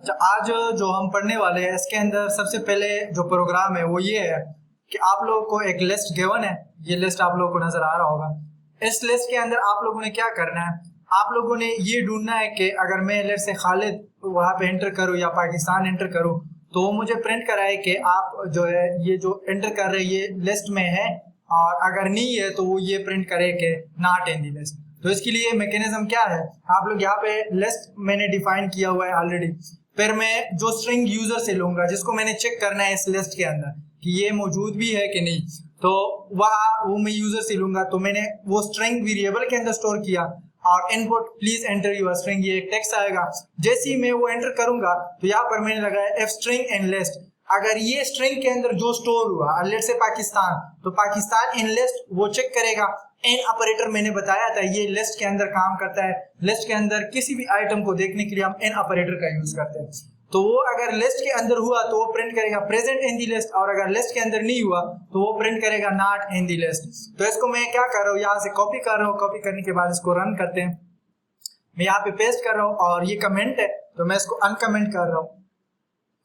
आज जो हम पढ़ने वाले हैं इसके अंदर सबसे पहले जो प्रोग्राम है वो ये है कि आप लोगों को एक लिस्ट गिवन है। ये लिस्ट आप लोगों को नजर आ रहा होगा। इस लिस्ट के अंदर आप लोगों ने क्या करना है, आप लोगों ने ये ढूंढना है कि अगर मैं लेट से खालिद वहां पे एंटर करूं या पाकिस्तान एंटर करूं तो वो मुझे प्रिंट कराए कि आप जो है ये जो एंटर कर रहे हैं ये लिस्ट में है, और अगर नहीं है तो वो ये प्रिंट करे कि नॉट इन दी लिस्ट। तो इसके लिए मैकेनिज्म क्या है, आप लोग यहाँ पे लिस्ट मैंने डिफाइन किया हुआ है ऑलरेडी। फिर मैं जो स्ट्रिंग यूजर से लूंगा जिसको मैंने चेक करना है इस लिस्ट के अंदर कि ये मौजूद भी है कि नहीं, तो वो मैं यूजर से लूंगा। तो मैंने वो स्ट्रिंग वेरिएबल के अंदर स्टोर किया और input please enter your string, ये एक टेक्स्ट आएगा। जैसे ही मैं वो एंटर करूंगा तो यहाँ पर मैंने लगाया एफ स्ट्रिंग एंड लिस्ट। अगर ये स्ट्रिंग के अंदर जो स्टोर हुआ लेट से पाकिस्तान, तो पाकिस्तान इन लिस्ट वो चेक करेगा। एन ऑपरेटर मैंने बताया था ये लिस्ट के अंदर काम करता है। लिस्ट के अंदर किसी भी आइटम को देखने के लिए हम एन ऑपरेटर का यूज करते हैं। तो वो अगर लिस्ट के अंदर हुआ तो वो प्रिंट करेगा प्रेजेंट इन दी लिस्ट, और अगर लिस्ट के अंदर नहीं हुआ तो वो प्रिंट करेगा नॉट इन दी लिस्ट। तो इसको मैं क्या कर रहा हूँ, यहाँ से कॉपी कर रहा हूँ। कॉपी करने के बाद इसको रन करते हैं। मैं यहाँ पे पेस्ट कर रहा हूँ और ये कमेंट है तो मैं इसको अनकमेंट कर रहा हूँ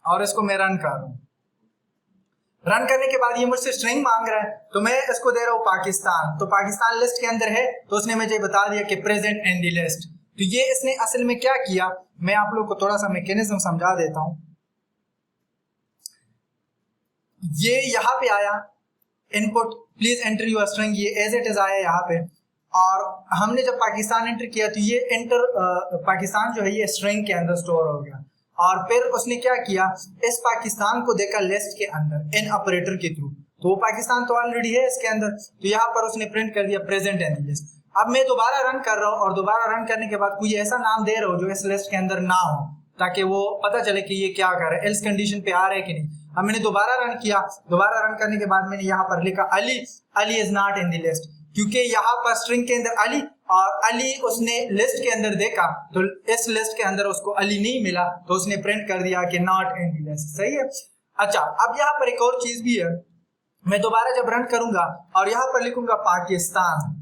और इसको मैं रन कर रहा हूँ। रन करने के बाद ये मुझसे स्ट्रिंग मांग रहा है तो मैं इसको दे रहा हूँ पाकिस्तान। तो पाकिस्तान लिस्ट के अंदर है तो उसने मुझे बता दिया कि प्रेजेंट इन दी लिस्ट। तो ये इसने असल में क्या किया, मैं आप लोग को थोड़ा सा मैकेनिज्म समझा देता हूँ। ये यहाँ पे आया input please enter your string, ये एज इट इज आया यहाँ पे, और हमने जब पाकिस्तान एंटर किया तो ये एंटर पाकिस्तान जो है ये स्ट्रिंग के अंदर स्टोर हो गया। और फिर उसने क्या किया, इस पाकिस्तान को देखा लिस्ट के अंदर इन ऑपरेटर के थ्रू, तो वो पाकिस्तान तो ऑलरेडी है इसके अंदर, तो यहाँ पर उसने प्रिंट कर दिया प्रेजेंट इन दी लिस्ट। अब मैं दोबारा रन कर रहा हूँ और दोबारा रन करने के बाद कोई ऐसा नाम दे रहा हूँ जो इस लिस्ट के अंदर ना हो, ताकि वो पता चले कि ये क्या कर रहा है, एल्स कंडीशन पे आ रहा है कि नहीं। अब मैंने दोबारा रन किया, दोबारा रन करने के बाद मैंने यहाँ पर लिखा Ali, Ali is not in the list, क्योंकि यहाँ पर स्ट्रिंग के अंदर अली और अली उसने लिस्ट के अंदर देखा तो इस लिस्ट के अंदर उसको अली नहीं मिला, तो उसने प्रिंट कर दिया कि नॉट इन दी लिस्ट। सही है। अच्छा, अब यहाँ पर एक और चीज भी है। मैं दोबारा जब रन करूंगा और यहाँ पर लिखूंगा पाकिस्तान,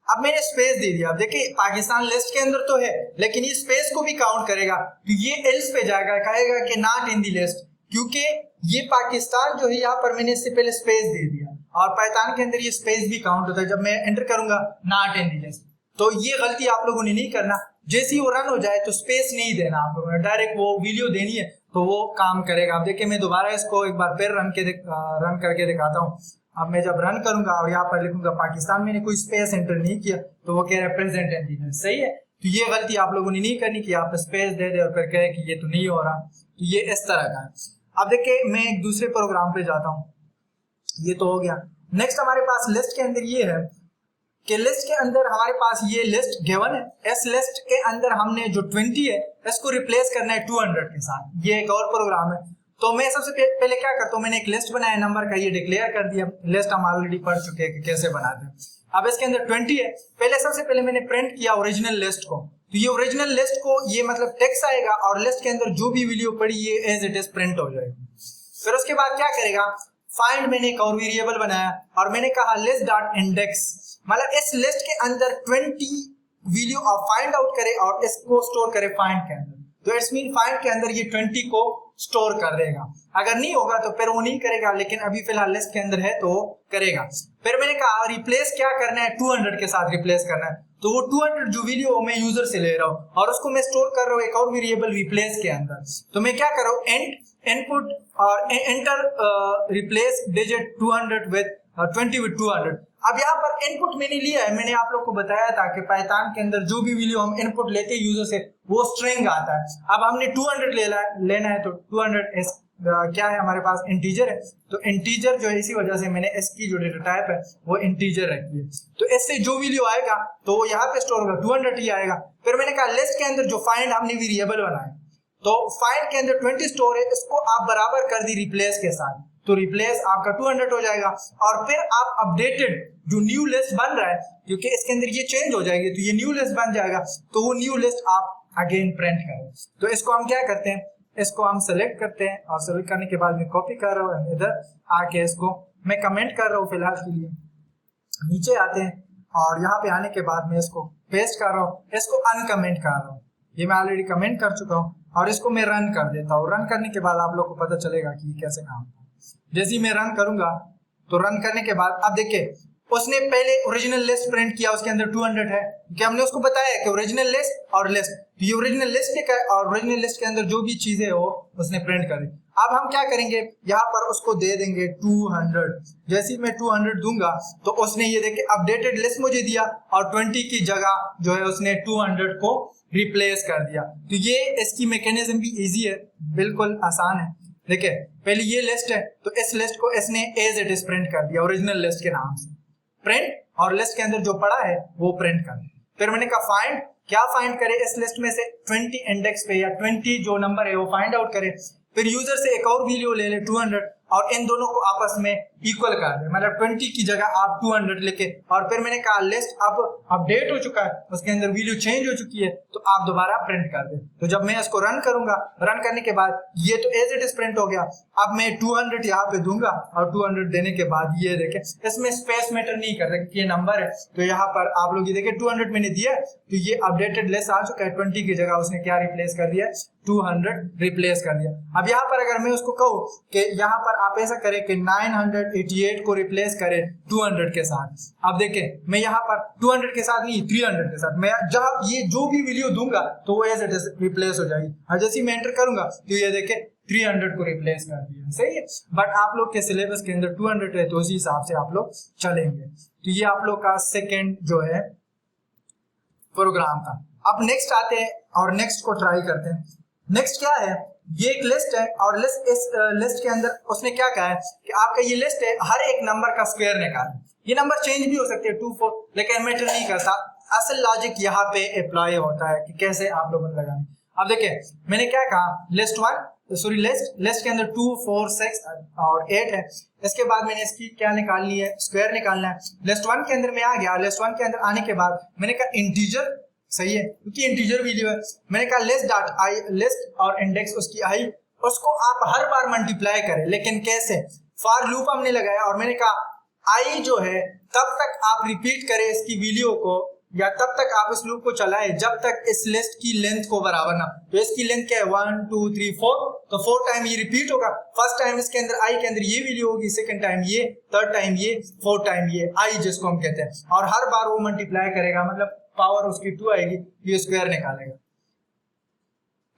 अब मैंने स्पेस दे दिया। देखिए पाकिस्तान लिस्ट के अंदर तो है लेकिन ये स्पेस को भी काउंट करेगा, तो ये एल्स पे जाएगा, कहेगा कि नॉट इन दी लिस्ट, क्योंकि ये पाकिस्तान जो है यहाँ पर मैंने इससे पहले स्पेस दे दिया और पाकिस्तान के अंदर ये स्पेस भी काउंट होता है जब मैं एंटर करूंगा नॉट इन दी लिस्ट। तो ये गलती आप लोगों ने नहीं करना, जैसे ही वो रन हो जाए तो स्पेस नहीं देना आप लोगों ने, डायरेक्ट वो वीडियो देनी है तो वो काम करेगा। अब देखिए मैं दोबारा इसको एक बार फिर रन करके दिखाता हूँ। अब मैं जब रन करूंगा और यहाँ पर लिखूंगा पाकिस्तान, मैंने कोई स्पेस एंटर नहीं किया तो वो कह रहा है प्रेजेंट इन दी लिस्ट। सही है। तो ये गलती आप लोगों ने नहीं करनी कि आप स्पेस दे दे और फिर कहे कि ये तो नहीं हो रहा, तो ये इस तरह का है। अब देखिए मैं एक दूसरे प्रोग्राम पे जाता हूँ, ये तो हो गया। नेक्स्ट हमारे पास लिस्ट के अंदर ये है कि लिस्ट के अंदर हमारे पास ये लिस्ट गिवन है। इस लिस्ट के अंदर हमने जो 20 है इसको रिप्लेस करना है 200 के साथ। ये एक और प्रोग्राम है। तो मैं सबसे पहले क्या करता हूँ, मैंने एक लिस्ट बनाया नंबर का, ये डिक्लेयर कर दिया। लिस्ट हम ऑलरेडी पढ़ चुके हैं कि कैसे बनाते हैं। अब इसके अंदर 20 है। पहले सबसे पहले मैंने प्रिंट किया ओरिजिनल लिस्ट को, तो ये ओरिजिनल लिस्ट को ये मतलब टेक्स्ट आएगा और लिस्ट के अंदर जो भी वैल्यू पड़ी ये एज इट इज प्रिंट हो जाएगी। फिर उसके बाद क्या करेगा, फाइंड मैंने एक और वेरिएबल बनाया और मैंने कहा लिस्ट डॉट इंडेक्स, मतलब इस लिस्ट के अंदर 20 वैल्यू ऑफ फाइंड आउट करे और इसको स्टोर करे फाइंड के अंदर। तो इट्स मीन फाइंड के अंदर ये 20 को स्टोर कर देगा। अगर नहीं होगा तो फिर वो नहीं करेगा, लेकिन अभी फिलहाल लिस्ट के अंदर है तो करेगा। फिर मैंने कहा रिप्लेस क्या करना है, 200 के साथ रिप्लेस करना है। तो वो 200 जो वैल्यू मैं यूजर से ले रहा हूँ और उसको मैं स्टोर कर रहा हूँ एक और वेरिएबल रिप्लेस के अंदर। तो मैं क्या कर रहा हूँ, इनपुट और enter replace digit 200 with 20 with 200। अब यहाँ पर इनपुट मैंने लिया है, मैंने आप लोग को बताया था कि पाइथन के अंदर जो भी वैल्यू हम इनपुट लेते हैं यूजर से वो स्ट्रिंग आता है। अब हमने 200 लेना है तो 200 क्या है हमारे पास, इंटीजर है। तो इंटीजर जो है इसी वजह से मैंने इसकी जो डेटा टाइप है वो इंटीजर रखी है। तो इससे जो वैल्यू आएगा तो वो यहाँ पे स्टोर होगा, 200 ही आएगा। फिर मैंने कहा लिस्ट के अंदर जो फाइंड हमने वेरिएबल बनाया तो फाइंड के अंदर 20 स्टोर है, इसको आप बराबर कर दी रिप्लेस के साथ, तो रिप्लेस आपका 200 हो जाएगा। और फिर आप अपडेटेड जो न्यू लिस्ट बन रहा है, क्योंकि इसके अंदर ये चेंज हो जाएगी तो ये न्यू लिस्ट बन जाएगा, तो वो न्यू लिस्ट आप अगेन प्रिंट करें। तो इसको हम क्या करते हैं, इसको हम सेलेक्ट करते हैं और सेलेक्ट करने के बाद मैं कॉपी कर रहा हूँ, इधर आके इसको मैं कमेंट कर रहा हूँ फिलहाल के लिए। नीचे आते हैं और यहाँ पे आने के बाद मैं इसको पेस्ट कर रहा हूँ, इसको अनकमेंट कर रहा हूँ। ये मैं ऑलरेडी कमेंट कर चुका हूँ और इसको मैं रन कर देता हूँ। रन करने के बाद आप लोग को पता चलेगा कि ये कैसे काम होता है। जैसे ही मैं रन करूंगा तो रन करने के बाद अब देखिए उसने पहले ओरिजिनल लिस्ट प्रिंट किया, उसके अंदर 200 है कि हमने उसको बताया कि ओरिजिनल लिस्ट और लिस्ट, तो ये ओरिजिनल लिस्ट का और ओरिजिनल लिस्ट के अंदर जो भी चीजें हो उसने प्रिंट कर दी। अब हम क्या करेंगे, यहाँ पर उसको दे देंगे 200। जैसे ही मैं 200 दूंगा तो उसने ये देखिए अपडेटेड लिस्ट मुझे दिया और 20 की जगह जो है उसने 200 को रिप्लेस कर दिया। तो ये इसकी मैकेनिज्म भी इजी है, बिल्कुल आसान है। देखिए पहले ये लिस्ट है तो इस लिस्ट को इसने एज इट इज प्रिंट कर दिया ओरिजिनल लिस्ट के नाम से, प्रिंट, और लिस्ट के अंदर जो पड़ा है वो प्रिंट कर दिया। फिर मैंने कहा फाइंड, क्या फाइंड करे, इस लिस्ट में से 20 इंडेक्स पे या 20 जो नंबर है वो फाइंड आउट करे। फिर यूजर से एक और वैल्यू ले ले 200 और इन दोनों को आपस में इक्वल कर दे, मतलब 20 की जगह आप 200 लिखे। और फिर मैंने कहा लिस्ट अब अपडेट हो चुका है, उसके अंदर वैल्यू चेंज हो चुकी है, तो आप दोबारा प्रिंट कर दे। तो जब मैं इसको रन करूंगा, रन करने के बाद ये तो एज इट इज प्रिंट हो गया। अब मैं 200 यहाँ पे दूंगा और 200 देने के बाद ये देखें इसमें स्पेस मैटर नहीं कर रहा कि ये नंबर है, तो यहाँ पर आप लोग ये देखें 200 मैंने दिया तो ये अपडेटेड लिस्ट आ चुका है। 20 की जगह उसने क्या रिप्लेस कर दिया, 200 रिप्लेस कर दिया। अब यहाँ पर अगर मैं उसको कहूँ कि यहाँ पर आप ऐसा करें कि 988 को रिप्लेस करें 200 के साथ, अब देखें मैं यहाँ पर 200 के साथ नहीं 300 के साथ मैं जहाँ ये जो भी वैल्यू दूंगा तो वो एज इट इज रिप्लेस हो जाएगी। और जैसे ही मैं एंटर करूंगा तो ये देखें 300 को रिप्लेस कर दिया, सही है। बट आप लोग के सिलेबस के अंदर 200 है तो उसी हिसाब से आप लोग चलेंगे। तो ये आप लोग का सेकेंड जो है प्रोग्राम था। अब नेक्स्ट आते हैं और नेक्स्ट को ट्राई करते हैं। नेक्स्ट क्या है, ये एक लिस्ट है और इस लिस्ट के अंदर उसने क्या कहा है कि आपका ये लिस्ट है, हर एक नंबर का स्क्वायर निकालें। ये नंबर चेंज भी हो सकते हैं 2 4, लेकिन मैटर नहीं करता। असल लॉजिक यहाँ पे अप्लाई होता है कि कैसे आप लोगों ने लगानी। अब देखिए मैंने क्या कहा, लिस्ट के अंदर 2 4 6 और 8 है। इसके बाद मैंने इसकी क्या निकालनी है, स्क्वायर निकालना है। लिस्ट 1 के अंदर मैं आ गया। लिस्ट 1 के अंदर आने के बाद मैंने कहा इंटीजर, सही है क्योंकि इंटीजर वैल्यू है। मैंने कहा लिस्ट डॉट आई, लिस्ट और इंडेक्स उसकी आई, उसको आप हर बार मल्टीप्लाई करें। लेकिन कैसे, फॉर लूप हमने लगाया और मैंने कहा आई जो है तब तक आप रिपीट करें इसकी वैल्यू को, या तब तक आप इस लूप को चलाएं जब तक इस लिस्ट की लेंथ को बराबर ना। तो इसकी लेंथ क्या है 1 2 3 4, तो 4 टाइम ये रिपीट होगा। फर्स्ट टाइम इसके अंदर आई के अंदर ये वैल्यू होगी, सेकंड टाइम ये, थर्ड टाइम ये, फोर्थ टाइम ये, आई जिसको हम कहते हैं। और हर बार वो मल्टीप्लाई करेगा, मतलब पावर उसकी 2 आएगी, ये स्क्वायर निकालेगा।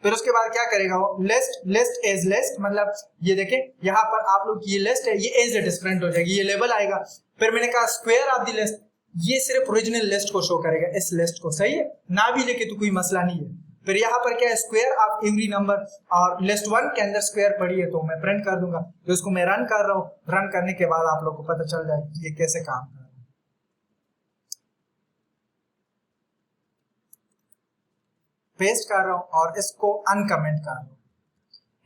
फिर उसके बाद क्या करेगा वो, लिस्ट एज लिस्ट, मतलब ये देखें यहाँ पर आप लोग ये लिस्ट है, ये एज इट इज प्रिंट हो जाएगी, ये लेबल आएगा। फिर मैंने कहा स्क्वायर ऑफ द लिस्ट, ये सिर्फ ओरिजिनल लिस्ट को शो करेगा, इस लिस्ट को, सही है ना भी लेके तो कोई मसला नहीं है। फिर यहाँ पर क्या है, स्क्वायर ऑफ एवरी नंबर, और लिस्ट 1 के अंदर स्क्वायर पड़ी है तो मैं प्रिंट कर दूंगा। तो इसको मैं रन कर रहा हूँ, रन करने के बाद आप लोग को पता चल जाएगा कि ये कैसे काम कर रहा है। पेस्ट कर रहा हूं और इसको अनकमेंट कर रहा हूं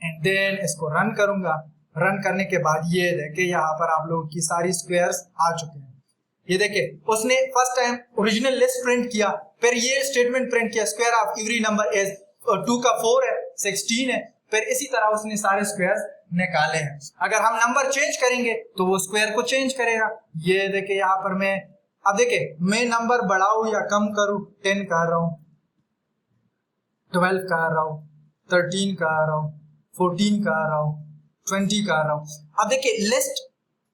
एंड देन इसको रन करूंगा। रन करने के बाद ये देखिए यहाँ पर आप लोगों की सारी स्क्वायर्स आ चुके हैं। ये देखिए उसने first time original list print किया, फिर ये स्टेटमेंट प्रिंट किया square of every number is 2 का 4 है, 16 है। फिर इसी तरह उसने सारे स्क्वायर्स निकाले हैं। अगर हम नंबर चेंज करेंगे तो वो स्क्वायर को चेंज करेगा। ये देखिए यहाँ पर मैं, अब देखिए मैं नंबर बढ़ाऊं या कम करूं, 10 कर रहा हूं, 12 कर रहा हूं, 13 कर रहा हूं, 14 कर रहा हूं, 20 कर रहा हूं। अब देखिए लिस्ट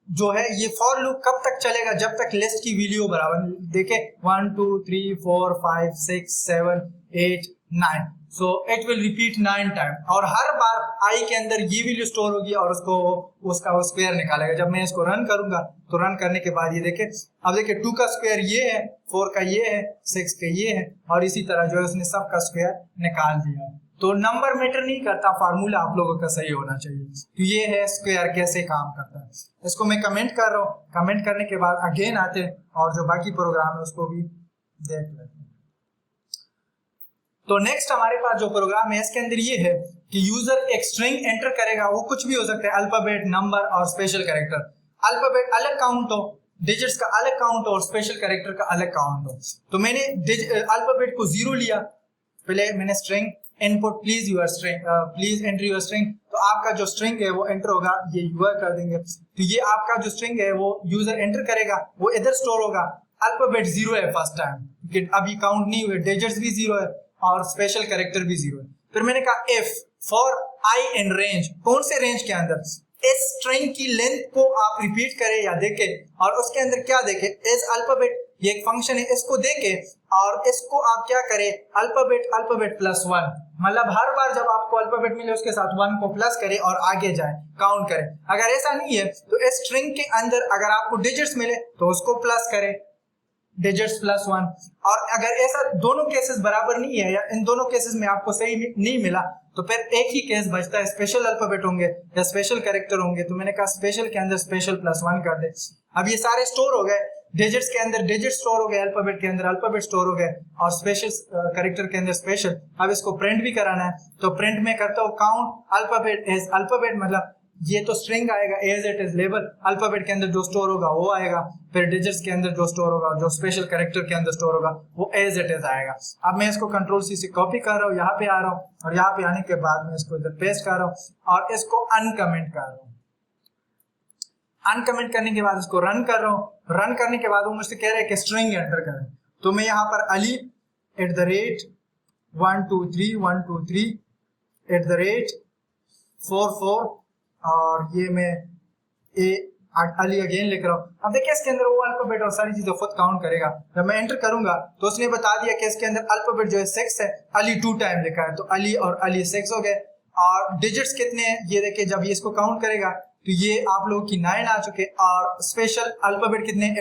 जो है ये फॉर लूप कब तक चलेगा, जब तक लिस्ट की वैल्यू बराबर, देखिए 1 2 3 4 5 6 7 8 9, so it will repeat 9 time. और हर बार आई के अंदर ये वैल्यू स्टोर होगी और उसका वो स्क्वायर निकालेगा। जब मैं इसको रन करूंगा तो रन करने के बाद ये देखिए, अब देखिए 2 का स्क्वायर ये है, 4 का ये है, 6 का ये है, और इसी तरह जो है उसने सब का स्क्वायर निकाल दिया। तो नंबर मैटर नहीं करता, फार्मूला आप लोगों का सही होना चाहिए। तो ये है स्क्वायर कैसे काम करता है। इसको मैं कमेंट कर रहा हूँ, कमेंट करने के बाद अगेन आते हैं और जो बाकी प्रोग्राम है उसको भी देख लेते हैं। तो नेक्स्ट हमारे पास जो प्रोग्राम है इसके अंदर ये है कि यूजर एक स्ट्रिंग एंटर करेगा, वो कुछ भी हो सकता है, अल्फाबेट, नंबर और स्पेशल कैरेक्टर। अल्फाबेट अलग काउंट हो, डिजिट्स का अलग काउंट हो और स्पेशल कैरेक्टर का अलग काउंट हो। तो मैंने अल्फाबेट को 0 लिया, पहले मैंने string input please your string, please enter your string, तो आपका जो स्ट्रिंग है वो एंटर होगा, ये यूर कर देंगे। तो ये आपका जो स्ट्रिंग है वो यूजर एंटर करेगा, वो इधर स्टोर होगा। अल्फाबेट 0 है फर्स्ट टाइम, अभी काउंट नहीं हुए, डिजिट्स भी 0 है और स्पेशल कैरेक्टर भी 0 है। फिर मैंने कहा if for I in range, कौन से रेंज के अंदर, इस स्ट्रिंग की लेंथ को आप रिपीट करें या देखें और उसके अंदर क्या देखें, इस अल्फाबेट, ये एक फंक्शन है, इसको देखें और इसको आप क्या करें, अल्फाबेट प्लस 1, मतलब हर बार जब आपको अल्फाबेट मिले उसके साथ 1 को प्लस करें और आगे जाए, काउंट करें। अगर ऐसा नहीं है तो इस स्ट्रिंग के अंदर अगर आपको डिजिट्स मिले तो उसको प्लस करें, डिजिट्स प्लस 1। और अगर ऐसा दोनों केसेस बराबर नहीं है या इन दोनों केसेस में आपको सही नहीं मिला तो फिर एक ही केस बचता है, स्पेशल अल्फाबेट होंगे या स्पेशल कैरेक्टर होंगे। तो मैंने कहा स्पेशल के अंदर स्पेशल प्लस 1 कर दे। अब ये सारे स्टोर हो गए, डिजिट्स के अंदर डिजिट स्टोर हो गए, अल्फाबेट के अंदर अल्फाबेट स्टोर हो गए और स्पेशल कैरेक्टर के अंदर स्पेशल। अब इसको प्रिंट भी कराना है तो प्रिंट में करता हूँ काउंट अल्फाबेट एज अल्फाबेट, मतलब ये तो स्ट्रिंग आएगा as it is label, alphabet के अंदर जो स्टोर होगा वो आएगा, फिर डिजिट्स के अंदर जो स्टोर होगा, जो स्पेशल कैरेक्टर के अंदर स्टोर होगा वो एज इट इज आएगा। अब मैं इसको कंट्रोल सी से कॉपी कर रहा हूँ, यहाँ पे आ रहा हूँ और यहाँ पे आने के बाद मैं इसको इधर पेस्ट कर रहा हूँ और इसको अनकमेंट कर रहा हूँ। अनकमेंट करने के बाद इसको रन कर रहा हूँ। रन करने के बाद वो मुझसे कह रहे हैं कि स्ट्रिंग एंटर करें, तो मैं यहाँ पर अली @123 44 और ये मैं अली अगेन लिख रहा हूँ। अब देखिए इसके अंदर वो अल्फाबेट और सारी चीजें खुद काउंट करेगा। जब मैं एंटर करूंगा तो उसने बता दिया कि इसके अंदर अल्फाबेट जो है 6 है, अली 2 टाइम लिखा है, तो अली और अली 6 हो गए। और डिजिट्स कितने हैं ये देखिए, जब ये इसको काउंट करेगा तो ये आप लोगों की 9 आ चुके और स्पेशल अल्फाबेट कितने @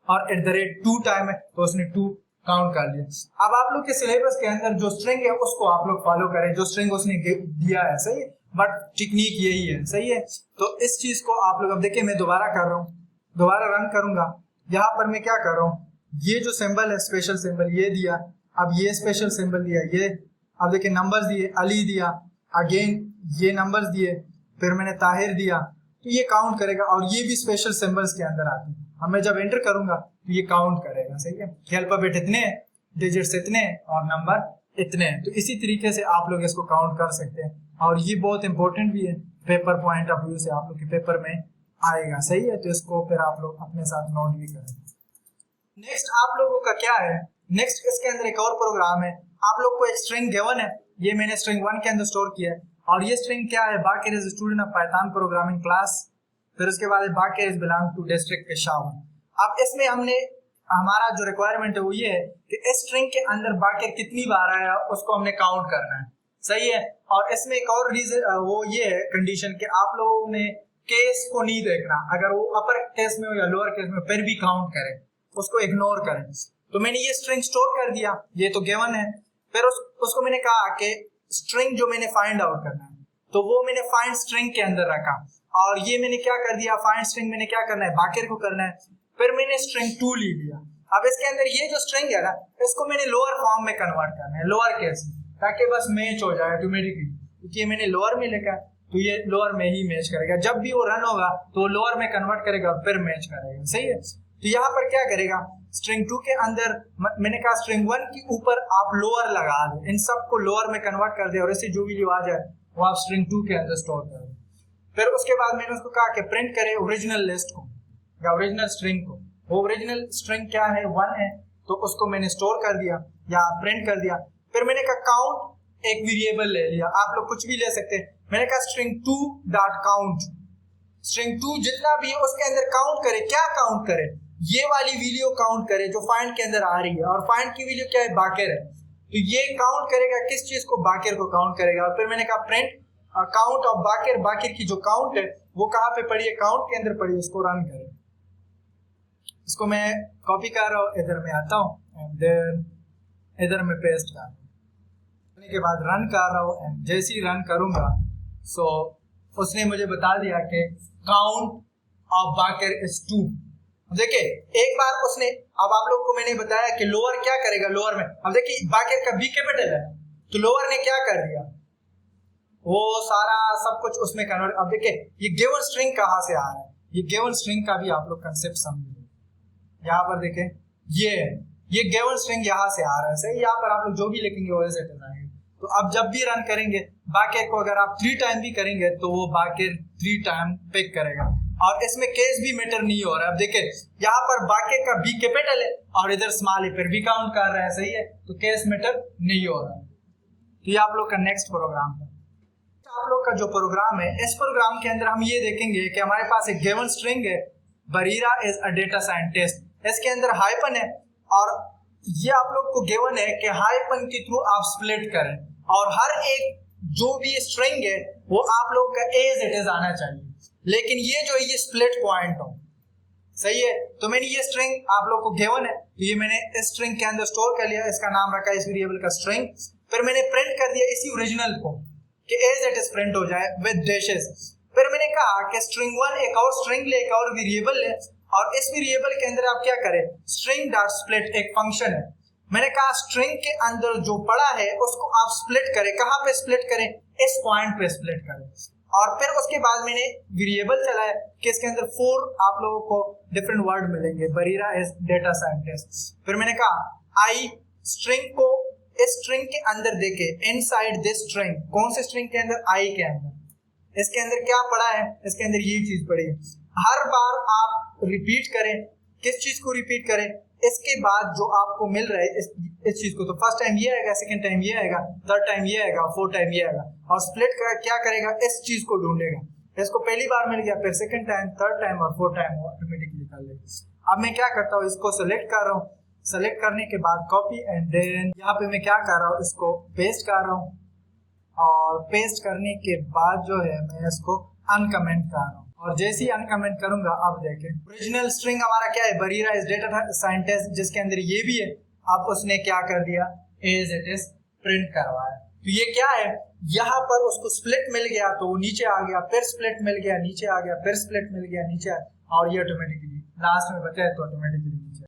और @2 टाइम है तो उसने 2 काउंट कर लिया। अब आप लोग के सिलेबस के अंदर जो स्ट्रिंग है उसको आप लोग फॉलो करें, जो स्ट्रिंग उसने दिया है, सही है, बट टेक्निक यही है, सही है। तो इस चीज को आप लोग, अब देखिए मैं दोबारा कर रहा हूँ, दोबारा रन करूंगा। यहाँ पर मैं क्या कर रहा हूँ, ये जो सिंबल है स्पेशल सिंबल ये दिया, अब ये स्पेशल सिंबल दिया, ये अब देखिए नंबर्स दिए, अली दिया, अगेन ये नंबर्स दिए, फिर मैंने ताहिर दिया, तो ये काउंट करेगा और ये भी स्पेशल सिंबल्स के अंदर आते हैं। अब मैं जब एंटर करूंगा तो ये काउंट करेगा, सही है, कि अल्फाबेट इतने, डिजिट्स इतने और नंबर इतने। तो इसी तरीके से आप लोग इसको काउंट कर सकते हैं और ये बहुत इंपॉर्टेंट भी है पेपर पॉइंट ऑफ व्यू से, आप लोग के पेपर में आएगा, सही है। तो इसको फिर आप लोग अपने साथ नोट भी करें। नेक्स्ट आप लोगों का क्या है, नेक्स्ट इसके अंदर एक और प्रोग्राम है। आप लोग को एक स्ट्रिंग गिवन है, ये मैंने स्ट्रिंग 1 के अंदर स्टोर किया है और ये स्ट्रिंग क्या है, Bakir is student of Python programming class, फिर उसके बाद Bakir is belong to district Peshawar. अब इसमें हमने हमारा जो रिक्वायरमेंट है वो ये है कि इस स्ट्रिंग के अंदर बाकिर कितनी बार आया उसको हमने काउंट करना है, सही है। और इसमें एक और रीजन वो ये है कंडीशन कि आप लोगों ने केस को नहीं देखना, अगर वो अपर केस में हो या लोअर केस में फिर भी काउंट करें, उसको इग्नोर करें। तो मैंने ये स्ट्रिंग स्टोर कर दिया, ये तो गिवन है। फिर उसको मैंने कहा कि स्ट्रिंग जो मैंने फाइंड आउट करना है तो वो मैंने फाइंड स्ट्रिंग के अंदर रखा और ये मैंने क्या कर दिया, फाइंड स्ट्रिंग मैंने क्या करना है, बाकिर को करना है। फिर मैंने स्ट्रिंग 2 ले लिया। अब इसके अंदर ये जो स्ट्रिंग है ना, इसको मैंने लोअर फॉर्म में कन्वर्ट करना है, लोअर केस, ताकि बस मैच हो जाए ऑटोमेटिकली, क्योंकि मैंने लोअर में लिखा है तो ये लोअर में ही मैच करेगा। जब भी वो रन होगा तो लोअर में कन्वर्ट करेगा और फिर मैच करेगा, सही है। तो यहाँ पर क्या करेगा, स्ट्रिंग 2 के अंदर मैंने कहा स्ट्रिंग 1 के ऊपर आप लोअर लगा दो, इन सबको लोअर में कन्वर्ट कर दे और इससे जो भी आ जाए वो आप स्ट्रिंग 2 के अंदर स्टोर कर दो। फिर उसके बाद मैंने उसको कहा कि प्रिंट करे ओरिजिनल लिस्ट को या ओरिजिनल स्ट्रिंग को। वो ओरिजिनल स्ट्रिंग क्या है, 1 है, तो उसको मैंने स्टोर कर दिया या प्रिंट कर दिया। फिर मैंने कहा काउंट एक वेरिएबल ले लिया, आप लोग कुछ भी ले सकते हैं। मैंने कहा स्ट्रिंग 2 डॉट काउंट, स्ट्रिंग 2 जितना भी है उसके अंदर काउंट करे। क्या काउंट करे, ये वाली वैल्यू काउंट करे जो फाइंड के अंदर आ रही है, और फाइंड की वैल्यू क्या है, बाकिर है, तो ये काउंट करेगा किस चीज को, बाकिर को काउंट करेगा। और फिर मैंने कहा प्रिंट काउंट ऑफ बाकिर, बाकिर की जो काउंट है वो कहाँ पे पड़ी है, काउंट के अंदर पड़ी है, उसको रन करे। इसको मैं कॉपी कर रहा हूँ, इधर में आता हूँ एंड देन इधर में पेस्ट कर रहा हूँ, के बाद रन कर रहा हूँ एंड जैसे ही रन करूंगा सो उसने मुझे बता दिया कि काउंट ऑफ बाकिर इज 2। देखिए एक बार उसने, अब आप लोग को मैंने बताया कि लोअर क्या करेगा, लोअर में, अब देखिए बाकिर का बी कैपिटल है तो लोअर ने क्या कर दिया, वो सारा सब कुछ उसमें कन्वर्ट। अब देखिए ये गिवन स्ट्रिंग कहाँ से आ रहा है, ये गिवन स्ट्रिंग का भी आप लोग कंसेप्ट समझिए। यहाँ पर देखें ये गिवन स्ट्रिंग यहाँ से आ रहा है, सही। यहाँ पर आप लोग जो भी लिखेंगे वो ऐसे आएंगे। तो अब जब भी रन करेंगे बाकिर को अगर आप 3 टाइम भी करेंगे तो वो बाकिर 3 टाइम पिक करेगा और इसमें केस भी मैटर नहीं हो रहा है। अब देखिए यहाँ पर बाकिर का बी कैपिटल है और इधर स्मॉल है, फिर भी काउंट कर रहा है, सही है, तो केस मैटर नहीं हो रहा है, तो ये आप लोग का नेक्स्ट प्रोग्राम है। आप लोग का जो प्रोग्राम है, इस प्रोग्राम के अंदर हम ये देखेंगे कि हमारे पास एक गिवन स्ट्रिंग है, Bareera is a data scientist. इसके अंदर हाइपन है और ये आप लोग को गिवन है कि हाइपन के थ्रू आप स्प्लिट करें और हर एक जो भी स्ट्रिंग है वो आप लोग का एज इट इज आना चाहिए, लेकिन ये जो है ये स्प्लिट पॉइंट हो, सही है। तो मैंने ये स्ट्रिंग आप लोग को गिवन है, तो ये मैंने इस स्ट्रिंग के अंदर स्टोर कर लिया, इसका नाम रखा इस वेरिएबल का स्ट्रिंग। फिर मैंने प्रिंट कर दिया इसी ओरिजिनल को कि एज इट इज प्रिंट हो जाए विद डैशेस। फिर मैंने कहा कि स्ट्रिंग 1 एक और स्ट्रिंग ले, एक और वेरिएबल ले और इस वेरिएबल के अंदर आप क्या करें, स्ट्रिंग डॉट स्प्लिट एक फंक्शन है। मैंने कहा स्ट्रिंग के अंदर जो पड़ा है उसको आप स्प्लिट करें, कहां पे स्प्लिट करें, इस पॉइंट पे स्प्लिट करें। और फिर उसके बाद मैंने वेरिएबल चलाया कि इसके अंदर 4 आप लोगों को डिफरेंट वर्ड मिलेंगे, बरीरा इज डेटा साइंटिस्ट। फिर मैंने कहा आई स्ट्रिंग को इस स्ट्रिंग के अंदर देखे, इनसाइड दिस स्ट्रिंग, कौन से स्ट्रिंग के अंदर, आई के अंदर, इसके अंदर क्या पड़ा है, इसके अंदर ये चीज पड़ी है। हर बार आप रिपीट करें, किस चीज को रिपीट करें, इसके बाद जो आपको मिल रहा है इस चीज को, तो फर्स्ट टाइम ये आएगा, सेकंड टाइम ये आएगा, थर्ड टाइम ये आएगा, फोर्थ टाइम ये आएगा। और स्प्लिट क्या करेगा, इस चीज को ढूंढेगा, इसको पहली बार मिल गया, फिर सेकंड टाइम, थर्ड टाइम और फोर्थ टाइम ऑटोमेटिकली कर लेगा। अब मैं क्या करता हूँ, इसको सेलेक्ट कर रहा हूँ, सेलेक्ट करने के बाद कॉपी एंड देन यहाँ पे मैं क्या कर रहा हूँ, इसको पेस्ट कर रहा हूँ और पेस्ट करने के बाद जो है मैं इसको अनकमेंट कर रहा हूँ। और जैसे ही अनकमेंट करूंगा, अब देखें ओरिजिनल स्ट्रिंग हमारा क्या है, बरीरा इज डेटा साइंटिस्ट, जिसके अंदर ये भी है। अब उसने क्या कर दिया, एज इट इज प्रिंट करवाया। तो ये क्या है, यहाँ पर उसको स्प्लिट मिल गया तो वो नीचे आ गया, फिर स्प्लिट मिल गया, नीचे आ गया, फिर स्प्लिट मिल गया, नीचे आ, और ये ऑटोमेटिकली लास्ट में बचा है तो ऑटोमेटिकली